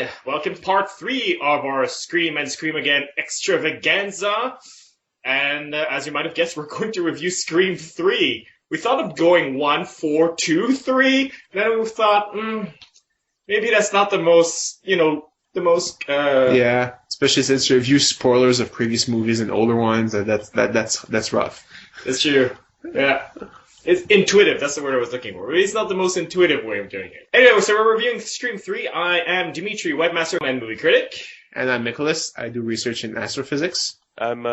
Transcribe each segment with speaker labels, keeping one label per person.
Speaker 1: And welcome to part 3 of our Scream and Scream Again extravaganza. And as you might have guessed, we're going to review Scream 3. We thought of going 1, 4, 2, 3. Then we thought, maybe that's not the most,
Speaker 2: Yeah, especially since you review spoilers of previous movies and older ones. That's rough.
Speaker 1: That's true. Yeah. It's intuitive. That's the word I was looking for. It's not the most intuitive way of doing it. Anyway, so we're reviewing Scream 3. I am Dimitri, webmaster and movie critic.
Speaker 2: And I'm Nicholas. I do research in astrophysics.
Speaker 3: I'm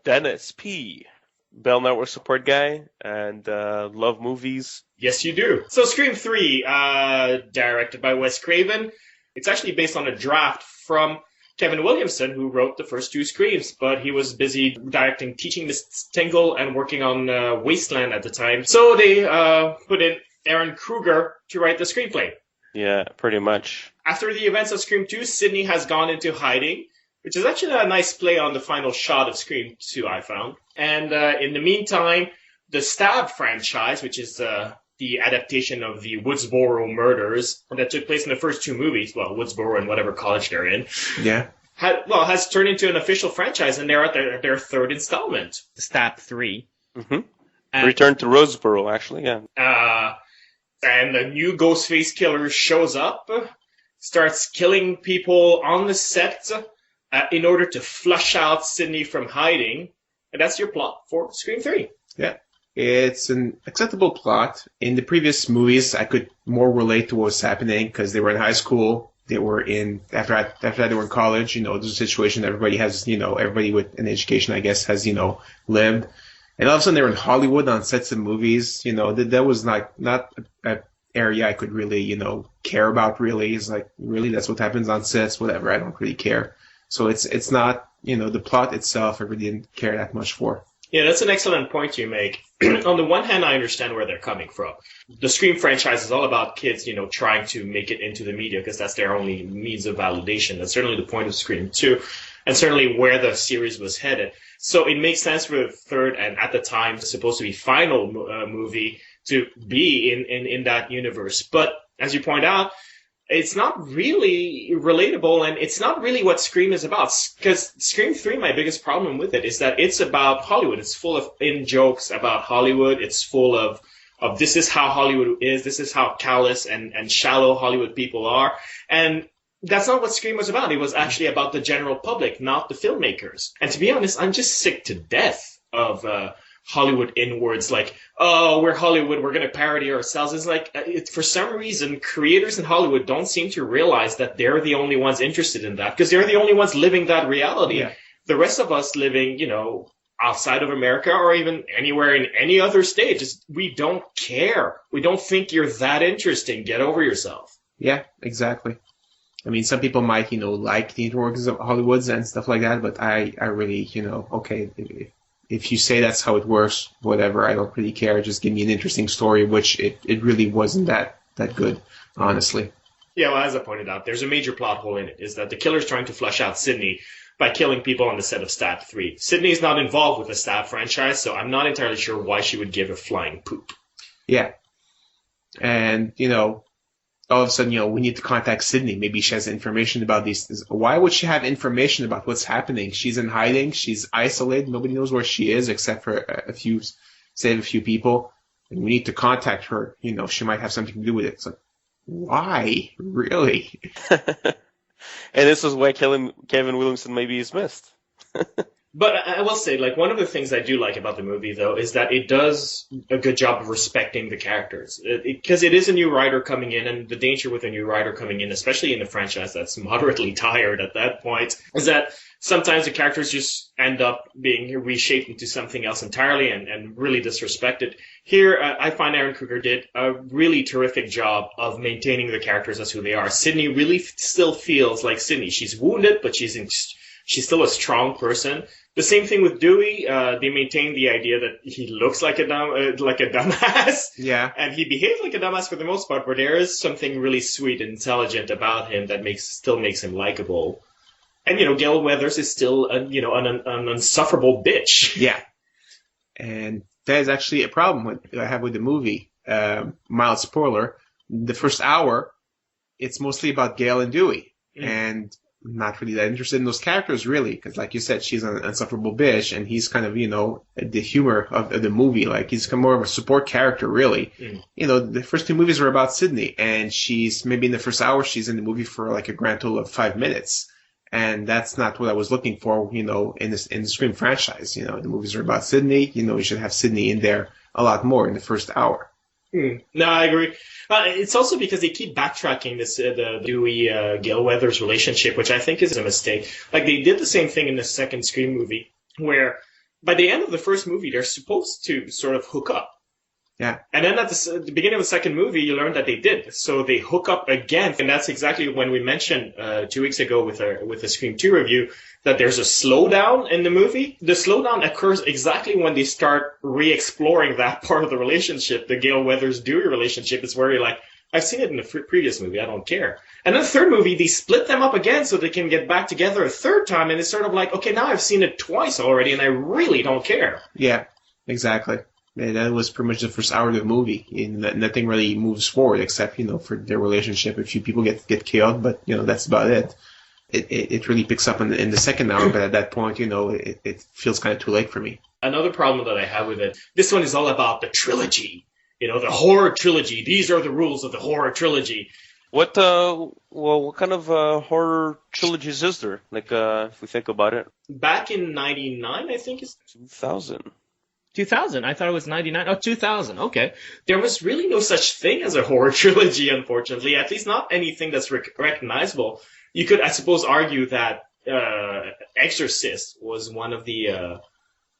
Speaker 3: Dennis P., Bell Network support guy, and love movies.
Speaker 1: Yes, you do. So Scream 3, directed by Wes Craven. It's actually based on a draft from Kevin Williamson, who wrote the first 2 Screams, but he was busy directing Teaching Miss Tingle and working on Wasteland at the time. So they put in Aaron Kruger to write the screenplay.
Speaker 3: Yeah, pretty much.
Speaker 1: After the events of Scream 2, Sidney has gone into hiding, which is actually a nice play on the final shot of Scream 2, I found. And in the meantime, the Stab franchise, which is the adaptation of the Woodsboro murders that took place in the first 2 movies, well, Woodsboro and whatever college they're in,
Speaker 2: Yeah.
Speaker 1: has turned into an official franchise, and they're at their 3rd installment.
Speaker 4: Stab 3.
Speaker 3: Mm-hmm. Return to Roseboro, actually, yeah.
Speaker 1: And the new Ghostface killer shows up, starts killing people on the set in order to flush out Sidney from hiding. And that's your plot for Scream 3.
Speaker 2: Yeah. It's an acceptable plot. In the previous movies, I could more relate to what was happening because they were in high school. They were after that they were in college. There's a situation everybody has, everybody with an education, I guess, has, lived. And all of a sudden they were in Hollywood on sets of movies. That was not an area I could really, care about really. It's like, really, that's what happens on sets, whatever. I don't really care. So it's not, the plot itself I really didn't care that much for.
Speaker 1: Yeah, that's an excellent point you make. On the one hand, I understand where they're coming from. The Scream franchise is all about kids, trying to make it into the media because that's their only means of validation. That's certainly the point of Scream 2, and certainly where the series was headed. So it makes sense for the 3rd and at the time supposed to be final movie to be in that universe. But as you point out, it's not really relatable, and it's not really what Scream is about. Because Scream 3, my biggest problem with it is that it's about Hollywood. It's full of in-jokes about Hollywood. It's full of this is how Hollywood is. This is how callous and shallow Hollywood people are. And that's not what Scream was about. It was actually about the general public, not the filmmakers. And to be honest, I'm just sick to death of Hollywood inwards, like, oh, we're Hollywood, we're going to parody ourselves. It's like, for some reason, creators in Hollywood don't seem to realize that they're the only ones interested in that, because they're the only ones living that reality.
Speaker 2: Yeah.
Speaker 1: The rest of us living, outside of America or even anywhere in any other state, we don't care. We don't think you're that interesting. Get over yourself.
Speaker 2: Yeah, exactly. I mean, some people might, like the inner of Hollywoods and stuff like that, but I really, okay, if you say that's how it works, whatever, I don't really care. Just give me an interesting story, which it really wasn't that good, honestly.
Speaker 1: Yeah, well, as I pointed out, there's a major plot hole in it, is that the killer's trying to flush out Sidney by killing people on the set of Stab 3. Sidney's not involved with the Stab franchise, so I'm not entirely sure why she would give a flying poop.
Speaker 2: Yeah. And, all of a sudden, we need to contact Sidney. Maybe she has information about these things. Why would she have information about what's happening? She's in hiding. She's isolated. Nobody knows where she is except for a few people. And we need to contact her. She might have something to do with it. So why? Really?
Speaker 3: And this is why Kevin Williamson maybe is missed.
Speaker 1: But I will say, one of the things I do like about the movie, though, is that it does a good job of respecting the characters. Because it is a new writer coming in, and the danger with a new writer coming in, especially in a franchise that's moderately tired at that point, is that sometimes the characters just end up being reshaped into something else entirely and really disrespected. Here, I find Aaron Kruger did a really terrific job of maintaining the characters as who they are. Sidney really still feels like Sidney. She's wounded, but she's still a strong person. The same thing with Dewey. They maintain the idea that he looks like a dumbass.
Speaker 2: Yeah.
Speaker 1: And he behaves like a dumbass for the most part, but there is something really sweet and intelligent about him that still makes him likable. And, Gail Weathers is still, an insufferable bitch.
Speaker 2: Yeah. And that is actually a problem I have with the movie. Mild spoiler. The first hour, it's mostly about Gail and Dewey. and not really that interested in those characters really, because like you said, she's an insufferable bitch, and he's kind of, the humor of the movie. Like, he's kind of more of a support character, really. The first two movies are about Sydney, and she's maybe in the first hour, she's in the movie for like a grand total of 5 minutes. And that's not what I was looking for, in the Scream franchise. The movies are about Sydney. You should have Sydney in there a lot more in the first hour.
Speaker 1: No, I agree. It's also because they keep backtracking the Dewey Gale Weathers relationship, which I think is a mistake. Like, they did the same thing in the second Scream movie, where by the end of the first movie, they're supposed to sort of hook up.
Speaker 2: Yeah.
Speaker 1: And then at the beginning of the second movie, you learn that they did. So they hook up again, and that's exactly when we mentioned 2 weeks ago with the Scream 2 review that there's a slowdown in the movie. The slowdown occurs exactly when they start re-exploring that part of the relationship, the Gale Weathers-Dewey relationship. It's where you're like, I've seen it in the previous movie, I don't care. And then the third movie, they split them up again so they can get back together a third time, and it's sort of like, okay, now I've seen it twice already, and I really don't care.
Speaker 2: Yeah, exactly. And that was pretty much the first hour of the movie. Nothing really moves forward except, for their relationship. A few people get killed, but, that's about it. It really picks up in the second hour, but at that point, it feels kind of too late for me.
Speaker 1: Another problem that I have with it, this one is all about the trilogy. The horror trilogy. These are the rules of the horror trilogy.
Speaker 3: What kind of horror trilogies is there? Like, if we think about it.
Speaker 1: Back in 99, I think it's
Speaker 3: 2000.
Speaker 4: 2000. I thought it was 99. Oh, 2000. Okay.
Speaker 1: There was really no such thing as a horror trilogy, unfortunately. At least not anything that's recognizable. You could, I suppose, argue that Exorcist was one of the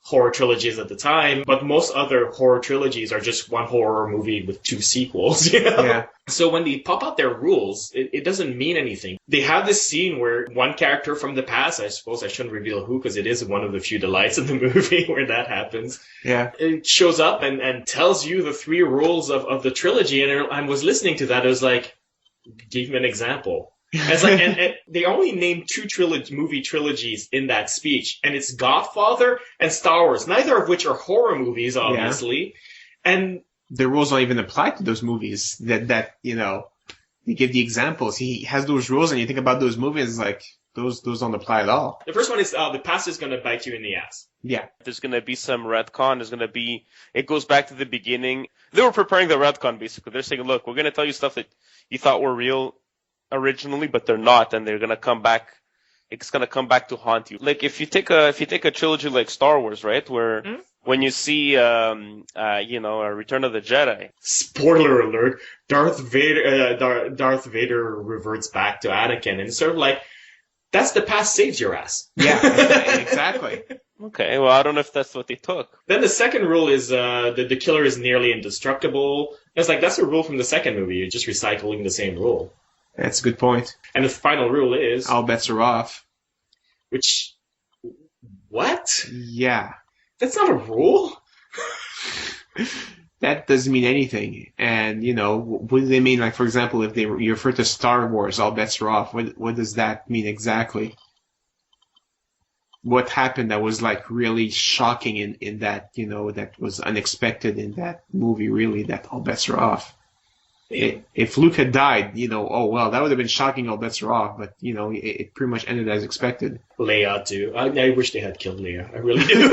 Speaker 1: horror trilogies at the time, but most other horror trilogies are just one horror movie with two sequels.
Speaker 2: Yeah.
Speaker 1: So when they pop out their rules, it doesn't mean anything. They have this scene where one character from the past, I suppose I shouldn't reveal who because it is one of the few delights in the movie where that happens.
Speaker 2: Yeah.
Speaker 1: It shows up and tells you the three rules of the trilogy, and I was listening to that. I was like, give me an example. It's like, and they only named two movie trilogies in that speech, and it's Godfather and Star Wars, neither of which are horror movies, obviously. Yeah. And
Speaker 2: the rules don't even apply to those movies. That they give the examples. He has those rules, and you think about those movies like those don't apply at all.
Speaker 1: The first one is the past is going to bite you in the ass.
Speaker 2: Yeah.
Speaker 3: There's going to be some retcon. There's going to be. It goes back to the beginning. They were preparing the retcon basically. They're saying, look, we're going to tell you stuff that you thought were real originally, but they're not, and they're gonna come back. It's gonna come back to haunt you. Like if you take a trilogy like Star Wars, right, where when you see Return of the Jedi.
Speaker 1: Spoiler alert: Darth Vader reverts back to Anakin, and it's sort of like that's the past saves your ass.
Speaker 2: Yeah, exactly.
Speaker 3: Okay, well I don't know if that's what they took.
Speaker 1: Then the second rule is the killer is nearly indestructible. It's like that's a rule from the second movie. You're just recycling the same rule.
Speaker 2: That's a good point.
Speaker 1: And the final rule is...
Speaker 2: all bets are off.
Speaker 1: Which... What?
Speaker 2: Yeah.
Speaker 1: That's not a rule?
Speaker 2: That doesn't mean anything. And, what do they mean? Like, for example, if you refer to Star Wars, all bets are off, what does that mean exactly? What happened that was, like, really shocking in that, that was unexpected in that movie, really, that all bets are off? If Luke had died, oh well, that would have been shocking. All bets are off, but it pretty much ended as expected.
Speaker 1: Leia too. I wish they had killed Leia. I really do.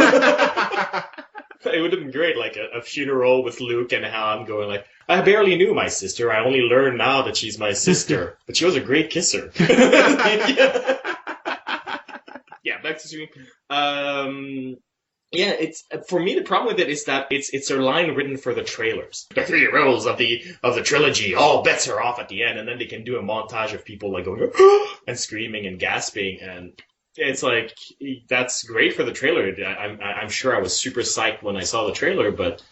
Speaker 1: It would have been great, like a funeral with Luke and Han going like, "I barely knew my sister. I only learned now that she's my sister, but she was a great kisser." Yeah, back to Scream. Yeah, it's for me the problem with it is that it's a line written for the trailers. The three rules of the trilogy, all bets are off at the end, and then they can do a montage of people like going and screaming and gasping, and it's like that's great for the trailer. I'm sure I was super psyched when I saw the trailer, but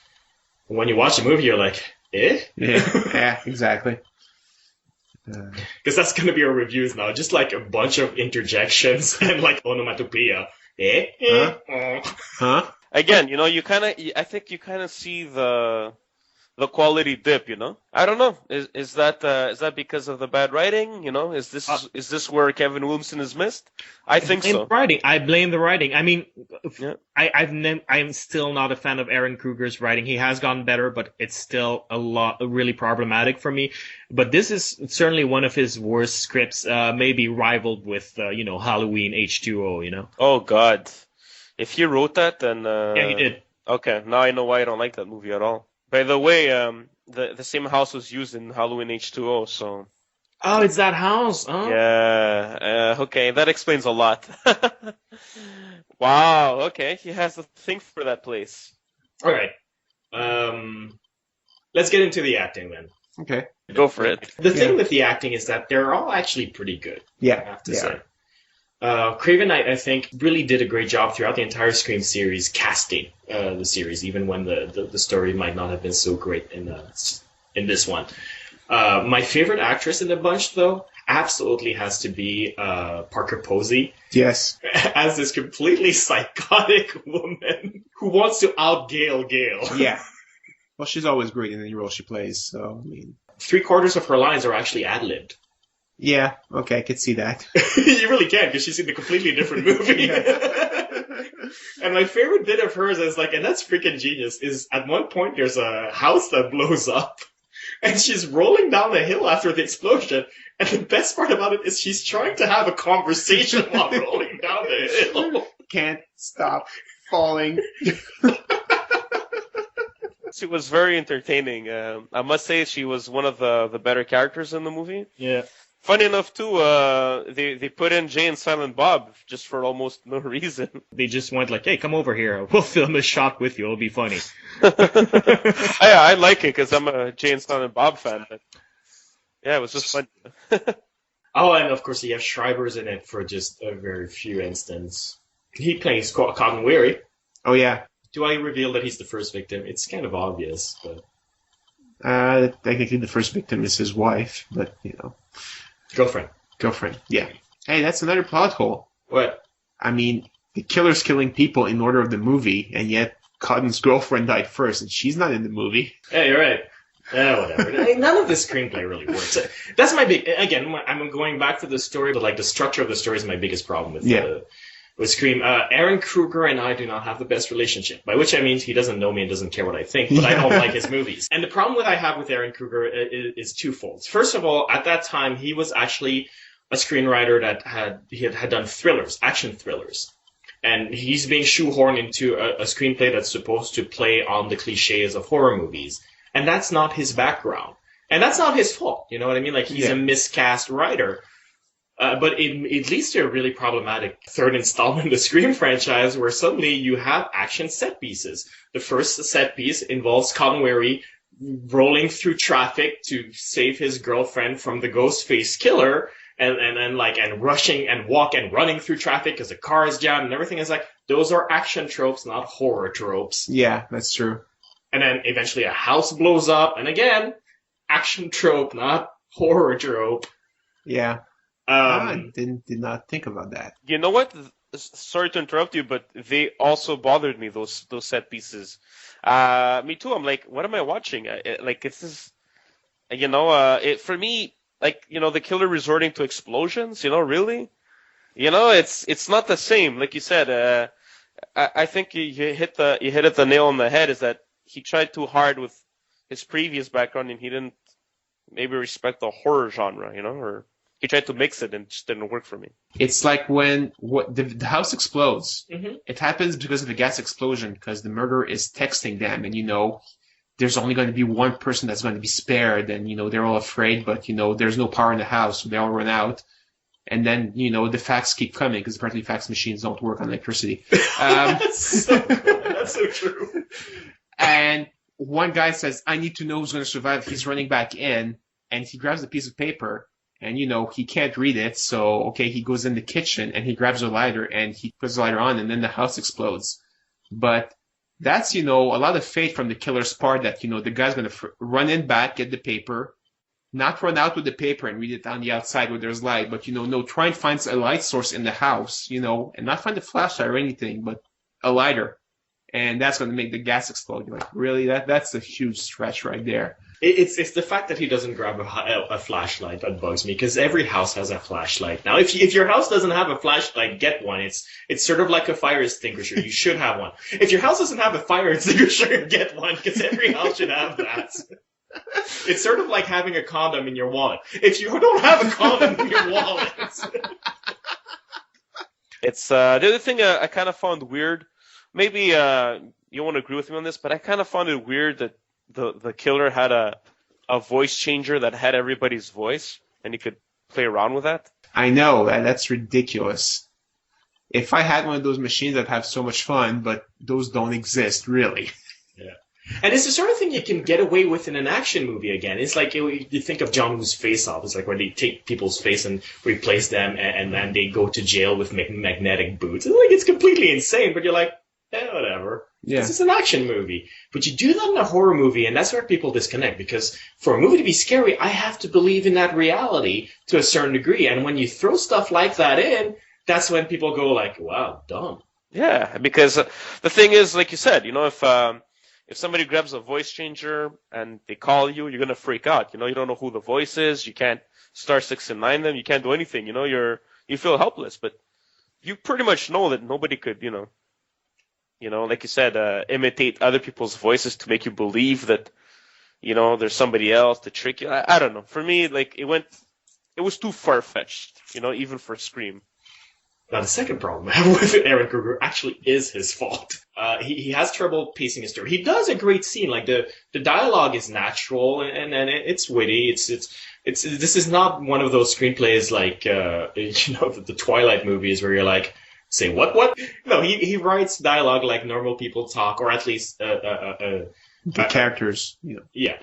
Speaker 1: when you watch the movie, you're like, eh?
Speaker 2: Yeah, exactly.
Speaker 1: Because that's going to be our reviews now, just like a bunch of interjections and like onomatopoeia.
Speaker 2: Huh?
Speaker 3: Again, I think you kind of see the the quality dip, you know? I don't know. Is that because of the bad writing? You know, is this where Kevin Williamson is missed? I think
Speaker 4: blame
Speaker 3: so.
Speaker 4: the writing. I blame the writing. I mean,
Speaker 3: Yeah.
Speaker 4: I'm still not a fan of Aaron Kruger's writing. He has gotten better, but it's still really problematic for me. But this is certainly one of his worst scripts, maybe rivaled with, Halloween H2O, you know?
Speaker 3: Oh God. If he wrote that, then
Speaker 4: Yeah, he did.
Speaker 3: Okay, now I know why I don't like that movie at all. By the way, the same house was used in Halloween H2O, so
Speaker 4: Oh, it's that house. Oh.
Speaker 3: yeah. Okay, that explains a lot. Wow. Okay, he has a thing for that place.
Speaker 1: All right. Let's get into the acting then.
Speaker 2: Okay.
Speaker 3: Go for it.
Speaker 1: The thing
Speaker 2: Yeah.
Speaker 1: with the acting is that they're all actually pretty good, I
Speaker 2: Yeah.
Speaker 1: have to
Speaker 2: Yeah.
Speaker 1: say. Craven Knight, I think, really did a great job throughout the entire Scream series casting the series, even when the story might not have been so great in this one. My favorite actress in the bunch, though, absolutely has to be Parker Posey
Speaker 2: Yes.
Speaker 1: as this completely psychotic woman who wants to out-Gale Gale.
Speaker 2: Yeah. Well, she's always great in any role she plays. So I mean,
Speaker 1: 3/4 of her lines are actually ad-libbed.
Speaker 2: yeah. Okay, I could see that.
Speaker 1: You really can, because she's in a completely different movie. And my favorite bit of hers is and that's freaking genius, is at one point there's a house that blows up, and she's rolling down the hill after the explosion, and the best part about it is she's trying to have a conversation while rolling down the hill.
Speaker 2: Can't stop falling.
Speaker 3: She was very entertaining. I must say she was one of the better characters in the movie.
Speaker 4: Yeah.
Speaker 3: Funny enough, too, they put in Jay and Silent Bob just for almost no reason.
Speaker 4: They just went hey, come over here. We'll film a shot with you. It'll be funny.
Speaker 3: I like it because I'm a Jay and Silent Bob fan. But yeah, it was just fun.
Speaker 1: Oh, and of course you have Schreiber's in it for just a very few instances. He plays Cotton Weary.
Speaker 2: Oh yeah.
Speaker 1: Do I reveal that he's the first victim? It's kind of obvious, but
Speaker 2: Technically the first victim is his wife, but
Speaker 1: girlfriend.
Speaker 2: girlfriend. Yeah. Hey, that's another plot hole.
Speaker 1: What?
Speaker 2: I mean, the killer's killing people in order of the movie, and yet Cotton's girlfriend died first, and she's not in the movie.
Speaker 1: Yeah, you're right. Whatever. None of this screenplay really works. That's my big. Again, I'm going back to the story, but the structure of the story is my biggest problem with Scream. Aaron Kruger and I do not have the best relationship, by which I mean he doesn't know me and doesn't care what I think, but I don't like his movies. And the problem that I have with Aaron Kruger is twofold. First of all, at that time, he was actually a screenwriter that had done thrillers, action thrillers. And he's being shoehorned into a screenplay that's supposed to play on the cliches of horror movies. And that's not his background. And that's not his fault, you know what I mean? He's a miscast writer. But it leads to a really problematic third installment of the Scream franchise where suddenly you have action set pieces. The first set piece involves Cotton Weary rolling through traffic to save his girlfriend from the Ghostface killer and rushing and running through traffic because the car is jammed and everything is those are action tropes, not horror tropes.
Speaker 2: Yeah, that's true.
Speaker 1: And then eventually a house blows up, and again, action trope, not horror trope.
Speaker 2: Yeah. I did not think about that.
Speaker 3: You know what? Sorry to interrupt you, but they also bothered me, those set pieces. Me too. I'm what am I watching? This is, for me, the killer resorting to explosions, really? It's not the same. Like you said, I think you hit the nail on the head, is that he tried too hard with his previous background and he didn't maybe respect the horror genre, or he tried to mix it and it just didn't work for me.
Speaker 2: It's like when the house explodes.
Speaker 1: Mm-hmm.
Speaker 2: It happens because of a gas explosion, because the murderer is texting them, and there's only going to be one person that's going to be spared, and they're all afraid, but there's no power in the house, so they all run out. And then, the fax keep coming, because apparently fax machines don't work on electricity.
Speaker 1: That's so true.
Speaker 2: And one guy says, I need to know who's going to survive. He's running back in, and he grabs a piece of paper, and, he can't read it, so, okay, he goes in the kitchen, and he grabs a lighter, and he puts the lighter on, and then the house explodes. But that's, a lot of fate from the killer's part that, the guy's going to run in back, get the paper, not run out with the paper and read it on the outside where there's light, but, try and find a light source in the house, and not find a flashlight or anything, but a lighter. and that's going to make the gas explode. You're like, really? That's a huge stretch right there.
Speaker 1: It's the fact that he doesn't grab a flashlight that bugs me, because every house has a flashlight. Now, if your house doesn't have a flashlight, get one. It's sort of like a fire extinguisher. You should have one. If your house doesn't have a fire extinguisher, get one, because every house should have that. It's sort of like having a condom in your wallet. If you don't have a condom in your wallet...
Speaker 3: It's the other thing I kind of found weird. Maybe you won't agree with me on this, but I kind of found it weird that the killer had a voice changer that had everybody's voice, and he could play around with that.
Speaker 2: I know, that's ridiculous. If I had one of those machines, I'd have so much fun, but those don't exist, really.
Speaker 1: Yeah. And it's the sort of thing you can get away with in an action movie again. It's like you think of John Woo's Face Off. It's like where they take people's face and replace them, and then they go to jail with magnetic boots. It's completely insane, but you're like, whatever.
Speaker 2: Yeah.
Speaker 1: This is an action movie. But you do that in a horror movie, and that's where people disconnect, because for a movie to be scary, I have to believe in that reality to a certain degree. And when you throw stuff like that in, that's when people go like, wow, dumb.
Speaker 3: Yeah, because the thing is, like you said, if somebody grabs a voice changer and they call you, you're going to freak out. You don't know who the voice is. You can't star 6 and 9 them. You can't do anything. You feel helpless, but you pretty much know that nobody could, like you said, imitate other people's voices to make you believe that, there's somebody else to trick you. I don't know. For me, it was too far-fetched, even for Scream.
Speaker 1: Now, the second problem I have with Aaron Kruger actually is his fault. He has trouble pacing his story. He does a great scene. Like, the dialogue is natural, and it's witty. This is not one of those screenplays like, the Twilight movies where you're like, say what? No, he writes dialogue like normal people talk, or at least
Speaker 2: The characters,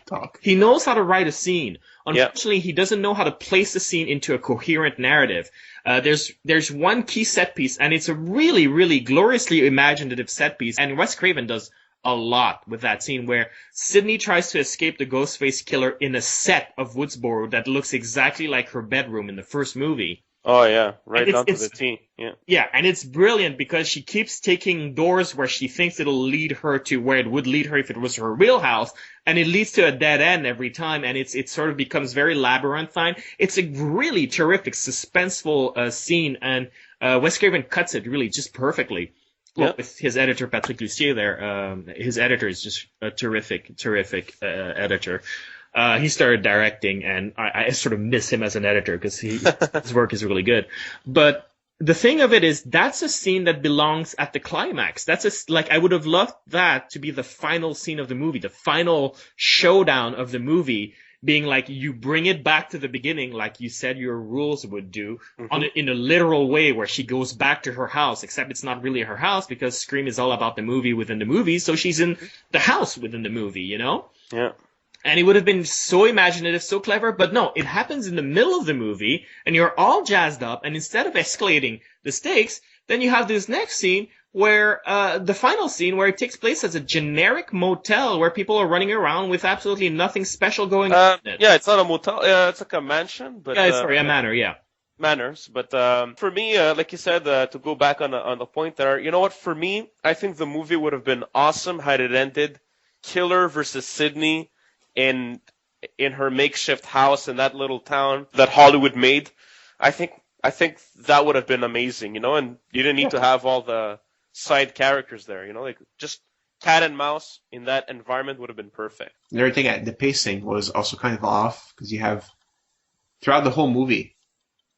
Speaker 2: talk.
Speaker 4: He knows how to write a scene. Unfortunately, he doesn't know how to place the scene into a coherent narrative. There's one key set piece, and it's a really, really gloriously imaginative set piece, and Wes Craven does a lot with that scene where Sidney tries to escape the Ghostface killer in a set of Woodsboro that looks exactly like her bedroom in the first movie.
Speaker 3: Oh, yeah, right down to the T. Yeah.
Speaker 4: Yeah, and it's brilliant because she keeps taking doors where she thinks it'll lead her to where it would lead her if it was her real house, and it leads to a dead end every time, and it sort of becomes very labyrinthine. It's a really terrific, suspenseful scene, and Wes Craven cuts it really just perfectly. Well, with his editor, Patrick Lussier there. His editor is just a terrific editor. He started directing, and I sort of miss him as an editor because his work is really good. But the thing of it is, that's a scene that belongs at the climax. I would have loved that to be the final scene of the movie, the final showdown of the movie, being like you bring it back to the beginning, like you said your rules would do, in a literal way, where she goes back to her house, except it's not really her house because Scream is all about the movie within the movie, so she's in the house within the movie,
Speaker 3: Yeah.
Speaker 4: And it would have been so imaginative, so clever, but no, it happens in the middle of the movie, and you're all jazzed up, and instead of escalating the stakes, then you have this next scene where, the final scene where it takes place as a generic motel where people are running around with absolutely nothing special going on in it.
Speaker 3: Yeah, it's not a motel, it's like a mansion, but...
Speaker 4: a manor, yeah.
Speaker 3: Manners, but for me, like you said, to go back on the point there, you know what, for me, I think the movie would have been awesome had it ended Killer versus Sidney in her makeshift house in that little town that Hollywood made. I think that would have been amazing, and you didn't need to have all the side characters there, like just cat and mouse in that environment would have been perfect.
Speaker 2: Another thing, the pacing was also kind of off because you have throughout the whole movie,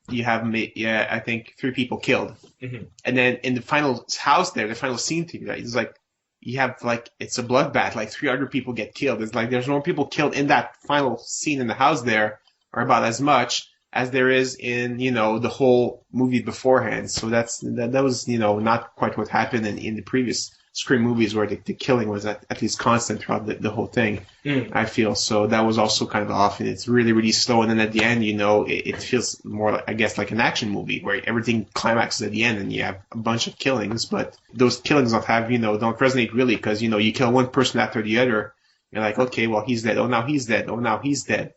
Speaker 2: you have I think 3 people killed, and then in the final house there, the final scene together, it's like. You have, it's a bloodbath, 300 people get killed. It's there's more people killed in that final scene in the house there, or about as much as there is in, the whole movie beforehand. So that was, not quite what happened in the previous Scream movies where the killing was at least constant throughout the whole thing, I feel. So that was also kind of off, and it's really, really slow. And then at the end, it feels more, I guess, like an action movie where everything climaxes at the end and you have a bunch of killings. But those killings don't resonate really because, you kill one person after the other. You're like, okay, well, he's dead. Oh, now he's dead. Oh, now he's dead.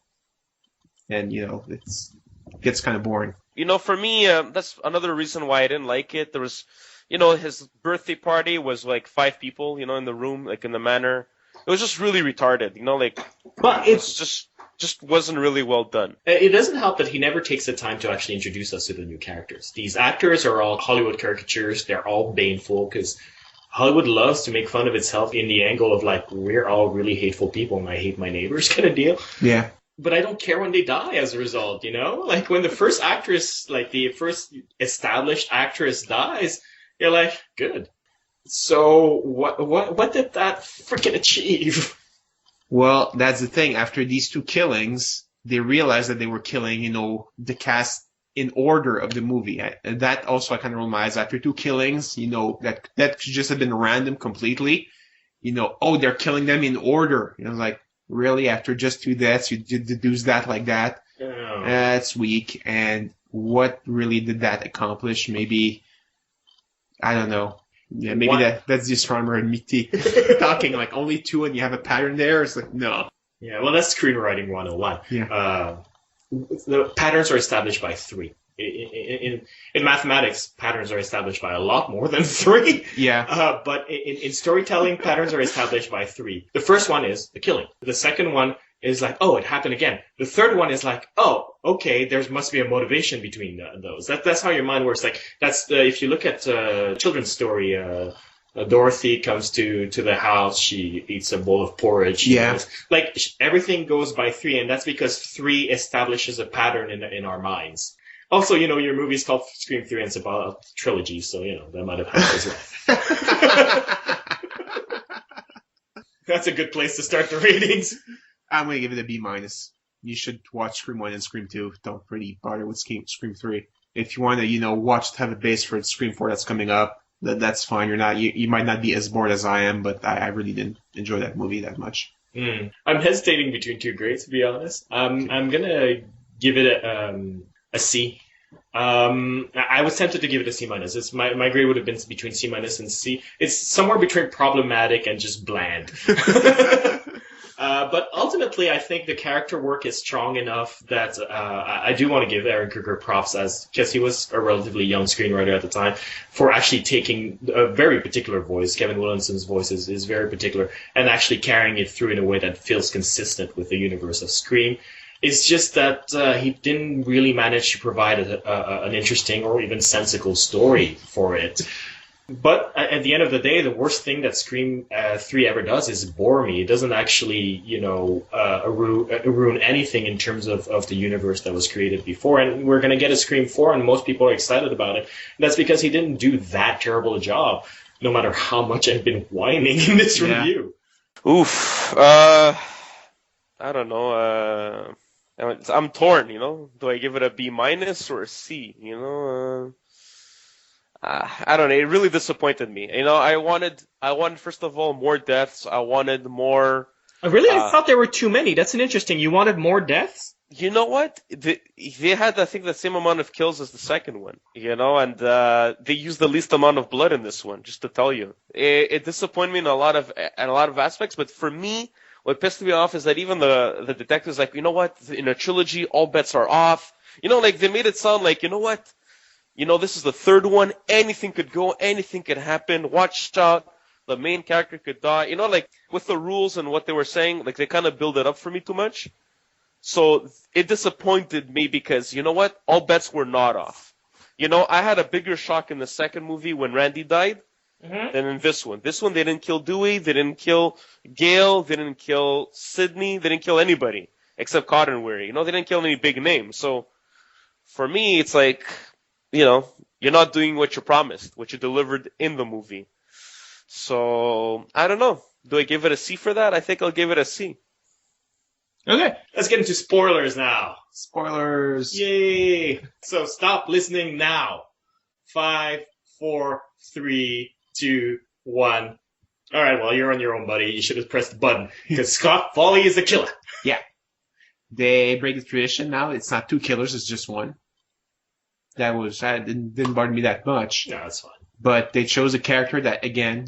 Speaker 2: And, it gets kind of boring.
Speaker 3: For me, that's another reason why I didn't like it. There was his birthday party was like 5 people, in the room, like in the manor. It was just really retarded, like
Speaker 1: But
Speaker 3: it's just wasn't really well done.
Speaker 1: it doesn't help that he never takes the time to actually introduce us to the new characters. These actors are all Hollywood caricatures. They're all baneful because Hollywood loves to make fun of itself in the angle of like, we're all really hateful people and I hate my neighbors kind of deal.
Speaker 2: Yeah.
Speaker 1: But I don't care when they die as a result, Like when the first actress, like the first established actress dies, you're like, good. So what did that freaking achieve?
Speaker 2: Well, that's the thing. After these 2 killings, they realized that they were killing, the cast in order of the movie. And that also I kind of realized after 2 killings, that should just have been random completely. They're killing them in order. Like, really? After just 2 deaths, you deduce that like that?
Speaker 1: Oh.
Speaker 2: That's weak. And what really did that accomplish? Maybe, I don't know. Yeah, maybe that's the astronomer in me talking like only 2 and you have a pattern there. It's like, no.
Speaker 1: Yeah, well, that's screenwriting 101.
Speaker 2: Yeah.
Speaker 1: The patterns are established by 3. In mathematics, patterns are established by a lot more than 3.
Speaker 2: Yeah.
Speaker 1: But in storytelling, patterns are established by 3. The first one is the killing. The second one is like, oh, it happened again. The third one is like, oh, okay, there must be a motivation between those. That's how your mind works. Like, if you look at children's story, Dorothy comes to the house, she eats a bowl of porridge.
Speaker 2: Yeah.
Speaker 1: Like, everything goes by 3, and that's because 3 establishes a pattern in our minds. Also, your movie is called Scream 3 and it's about a trilogy, so, that might have helped as well. That's a good place to start the ratings.
Speaker 2: I'm going to give it a B-. You should watch Scream 1 and Scream 2. Don't really bother with Scream 3. If you want to, watch to have a base for Scream 4 that's coming up, that's fine. You might not be as bored as I am, but I really didn't enjoy that movie that much.
Speaker 1: I'm hesitating between 2 grades, to be honest. I'm going to give it a C. I was tempted to give it a C-. It's my grade would have been between C- and C. It's somewhere between problematic and just bland. But ultimately, I think the character work is strong enough that I do want to give Aaron Kruger props because he was a relatively young screenwriter at the time, for actually taking a very particular voice. Kevin Williamson's voice is very particular, and actually carrying it through in a way that feels consistent with the universe of Scream. It's just that he didn't really manage to provide an interesting or even sensible story for it. But at the end of the day, the worst thing that Scream 3 ever does is bore me. It doesn't actually, ruin anything in terms of the universe that was created before. And we're going to get a Scream 4, and most people are excited about it. And that's because he didn't do that terrible a job, no matter how much I've been whining in this review.
Speaker 3: Oof. I don't know. I'm torn, Do I give it a B- or a C? I don't know. It really disappointed me. I wanted first of all more deaths. I wanted more.
Speaker 4: Really, I thought there were too many. That's an interesting. You wanted more deaths?
Speaker 3: You know what? They had, I think, the same amount of kills as the second one. And they used the least amount of blood in this one. Just to tell you, it disappointed me in a lot of aspects. But for me, what pissed me off is that even the detectives, like, you know what? In a trilogy, all bets are off. Like they made it sound like, you know what? This is the third one. Anything could go. Anything could happen. Watch out. The main character could die. Like with the rules and what they were saying, like they kind of build it up for me too much. So it disappointed me because, you know what? All bets were not off. I had a bigger shock in the second movie when Randy died than in this one. This one, they didn't kill Dewey. They didn't kill Gail. They didn't kill Sidney. They didn't kill anybody except Cotton Weary. They didn't kill any big names. So for me, it's like, you're not doing what you promised, what you delivered in the movie. So, I don't know. Do I give it a C for that? I think I'll give it a C.
Speaker 1: Okay, let's get into spoilers now.
Speaker 2: Spoilers.
Speaker 1: Yay! So stop listening now. 5, 4, 3, 2, 1. All right, well, you're on your own, buddy. You should have pressed the button because Scott Foley is the killer.
Speaker 2: Yeah. They break the tradition now. It's not 2 killers, it's just 1. That didn't bother me that much.
Speaker 1: No, that's fine.
Speaker 2: But they chose a character that, again,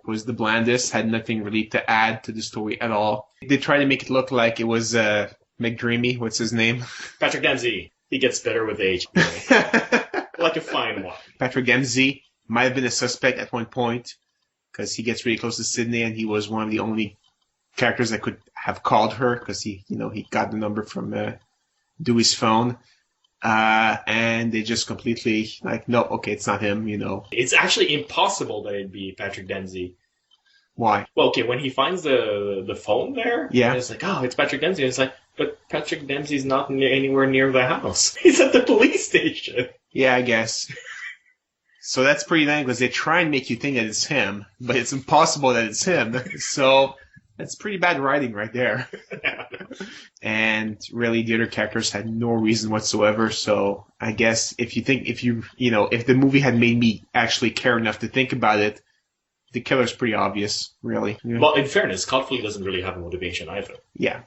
Speaker 2: was the blandest, had nothing really to add to the story at all. They tried to make it look like it was McDreamy. What's his name?
Speaker 1: Patrick Dempsey. He gets better with age. Like a fine wine.
Speaker 2: Patrick Dempsey. might have been a suspect at one point because he gets really close to Sydney, and he was one of the only characters that could have called her because he got the number from Dewey's phone. And they just completely like, no, okay, it's not him,
Speaker 1: It's actually impossible that it'd be Patrick Dempsey.
Speaker 2: Why?
Speaker 1: Well, okay, when he finds the phone there,
Speaker 2: Yeah.
Speaker 1: it's like, oh, it's Patrick Dempsey. And it's like, but Patrick Dempsey's not anywhere near the house. He's at the police station.
Speaker 2: Yeah, I guess. So that's pretty lame because they try and make you think that it's him, but it's impossible that it's him. So that's pretty bad writing right there. And really, the other characters had no reason whatsoever. So I guess if the movie had made me actually care enough to think about it, the killer's pretty obvious, really. Yeah.
Speaker 1: Well, in fairness, Scott Fleet doesn't really have a motivation either.
Speaker 2: Yeah,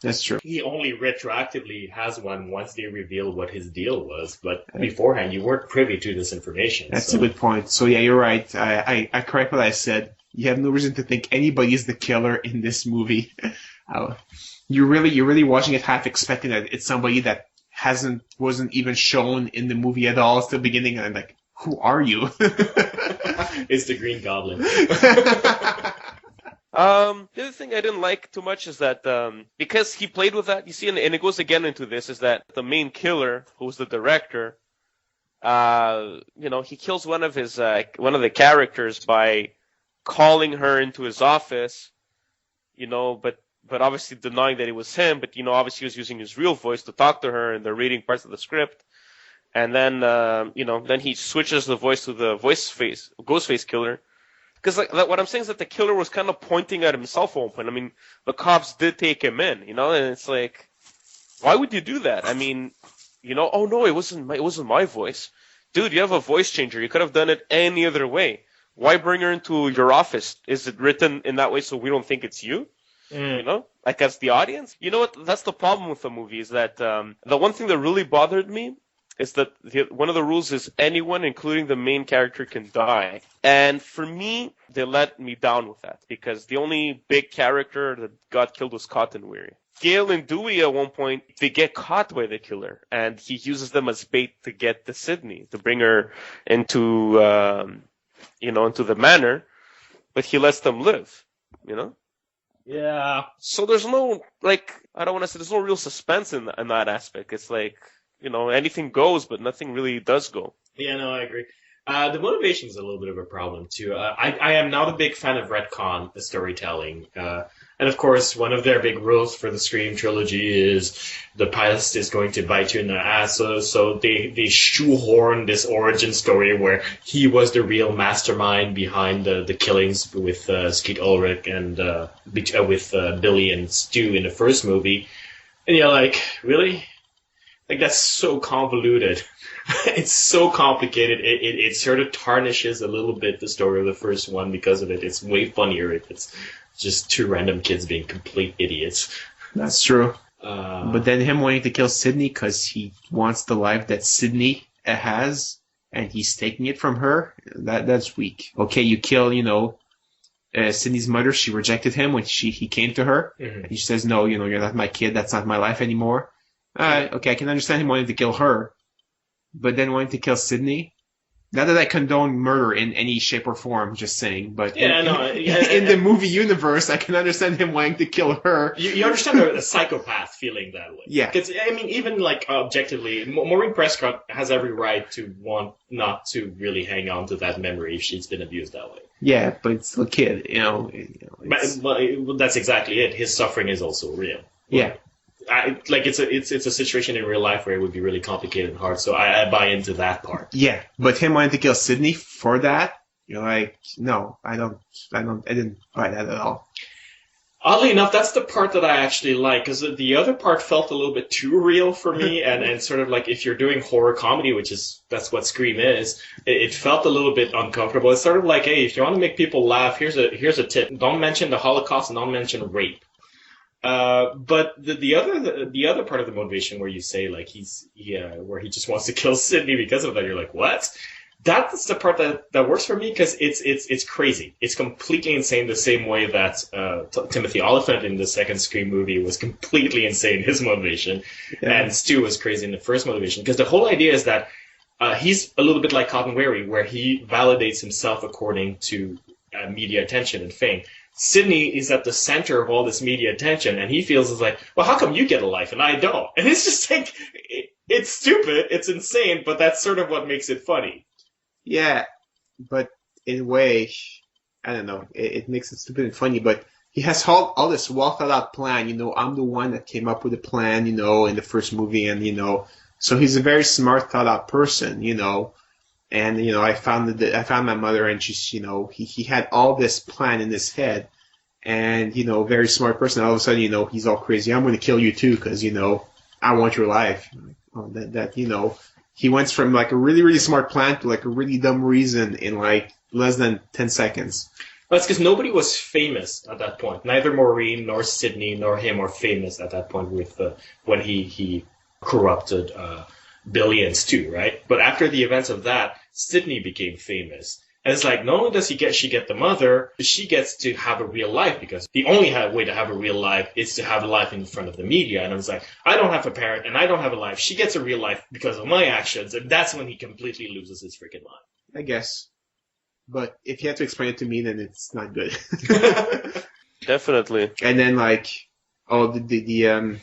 Speaker 2: that's true.
Speaker 1: He only retroactively has one once they reveal what his deal was, but beforehand you weren't privy to this information.
Speaker 2: That's a good point. So yeah, you're right. I correct what I said. You have no reason to think anybody is the killer in this movie. You're really watching it half expecting that it's somebody that wasn't even shown in the movie at all at the beginning, and I'm like, who are you?
Speaker 1: It's the Green Goblin.
Speaker 3: The other thing I didn't like too much is that because he played with that, you see, and it goes again into this, is that the main killer, who's the director, he kills one of the characters by calling her into his office, but obviously denying that it was him. But obviously he was using his real voice to talk to her, and they're reading parts of the script. And then then he switches the voice to the Ghostface killer. Because what I'm saying is that the killer was kind of pointing at himself open. I mean, the cops did take him in, and it's like, why would you do that? I mean, oh no, it wasn't my voice, dude. You have a voice changer. You could have done it any other way. Why bring her into your office? Is it written in that way so we don't think it's you? Like as the audience. You know what? That's the problem with the movie is that the one thing that really bothered me is that one of the rules is anyone, including the main character, can die. And for me, they let me down with that because the only big character that got killed was Cottonweary. Gale and Dewey at one point, they get caught by the killer, and he uses them as bait to get to Sydney, to bring her into, into the manor, but he lets them live,
Speaker 1: Yeah.
Speaker 3: So there's no, I don't want to say, there's no real suspense in that aspect. It's like, anything goes, but nothing really does go.
Speaker 1: Yeah, no, I agree. The motivation is a little bit of a problem, too. I am not a big fan of retcon storytelling. And, of course, one of their big rules for the Scream trilogy is the past is going to bite you in the ass. So they shoehorn this origin story where he was the real mastermind behind the killings with Skeet Ulrich and with Billy and Stu in the first movie. And you're like, really? Like, that's so convoluted. It's so complicated. It sort of tarnishes a little bit the story of the first one because of it. It's way funnier if it's just two random kids being complete idiots.
Speaker 2: That's true. But then him wanting to kill Sydney because he wants the life that Sydney has, and he's taking it from her, that's weak. Okay, you kill, Sydney's mother. She rejected him when he came to her. Mm-hmm. And he says, no, you're not my kid. That's not my life anymore. Okay, I can understand him wanting to kill her, but then wanting to kill Sydney? Not that I condone murder in any shape or form, just saying, but in the movie universe, I can understand him wanting to kill her.
Speaker 1: You understand a psychopath feeling that way.
Speaker 2: Yeah.
Speaker 1: Because, even, objectively, Maureen Prescott has every right to want not to really hang on to that memory if she's been abused that way.
Speaker 2: Yeah, but it's the kid,
Speaker 1: But that's exactly it. His suffering is also real.
Speaker 2: Yeah.
Speaker 1: It's a situation in real life where it would be really complicated and hard, so I buy into that part.
Speaker 2: Yeah, but him wanting to kill Sydney for that, you're like, no, I didn't buy that at all.
Speaker 1: Oddly enough, that's the part that I actually like, because the other part felt a little bit too real for me, and sort of like if you're doing horror comedy, that's what Scream is, it felt a little bit uncomfortable. It's sort of like, hey, if you want to make people laugh, here's a tip: don't mention the Holocaust and don't mention rape. But the other part of the motivation where you say where he just wants to kill Sydney because of that, you're like, what? That's the part that works for me because it's crazy. It's completely insane the same way that Timothy Olyphant in the second Scream movie was completely insane, his motivation, and Stu was crazy in the first motivation because the whole idea is that he's a little bit like Cotton Wary, where he validates himself according to media attention and fame. Sidney is at the center of all this media attention, and he feels it's like, well, how come you get a life and I don't? And it's just like, it's stupid, it's insane, but that's sort of what makes it funny.
Speaker 2: Yeah, but in a way, I don't know, it makes it stupid and funny, but he has all this well-thought-out plan. I'm the one that came up with the plan, in the first movie, and, so he's a very smart, thought-out person, and, I found my mother, and she's, he had all this plan in his head, and, very smart person. All of a sudden, he's all crazy. I'm going to kill you too, because, I want your life. Oh, he went from like a really, really smart plan to like a really dumb reason in like less than 10 seconds.
Speaker 1: That's because nobody was famous at that point. Neither Maureen nor Sidney nor him are famous at that point with when he corrupted billions too, right? But after the events of that, Sidney became famous. And it's like, not only does she get the mother, she gets to have a real life, because the only way to have a real life is to have a life in front of the media. And I was like, I don't have a parent and I don't have a life. She gets a real life because of my actions. And that's when he completely loses his freaking mind.
Speaker 2: I guess. But if you have to explain it to me, then it's not good.
Speaker 3: Definitely.
Speaker 2: And then like, the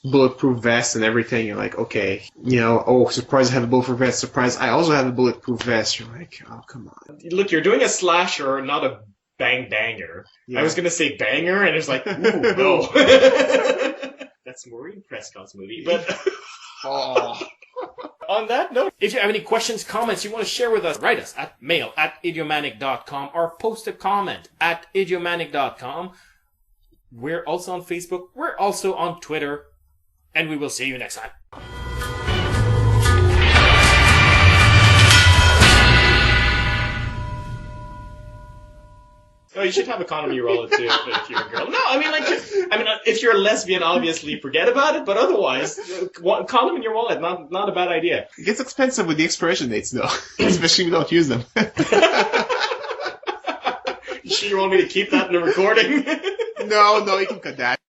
Speaker 2: bulletproof vest and everything, you're like, okay, surprise, I have a bulletproof vest. Surprise, I also have a bulletproof vest. You're like, oh, come on.
Speaker 1: Look, you're doing a slasher, not a banger. Yeah. I was going to say banger, and it's like, ooh, no. That's Maureen Prescott's movie, but...
Speaker 2: Oh.
Speaker 1: On that note, if you have any questions, comments you want to share with us, write us at mail@idiomanic.com or post a comment at idiomanic.com. We're also on Facebook. We're also on Twitter. And we will see you next time. Oh, you should have a condom you roll it too if you're a girl. No, if you're a lesbian, obviously forget about it. But otherwise, condom in your wallet, not a bad idea.
Speaker 2: It gets expensive with the expiration dates, though, especially if you don't use them.
Speaker 1: You sure you want me to keep that in the recording?
Speaker 2: No, you can cut that.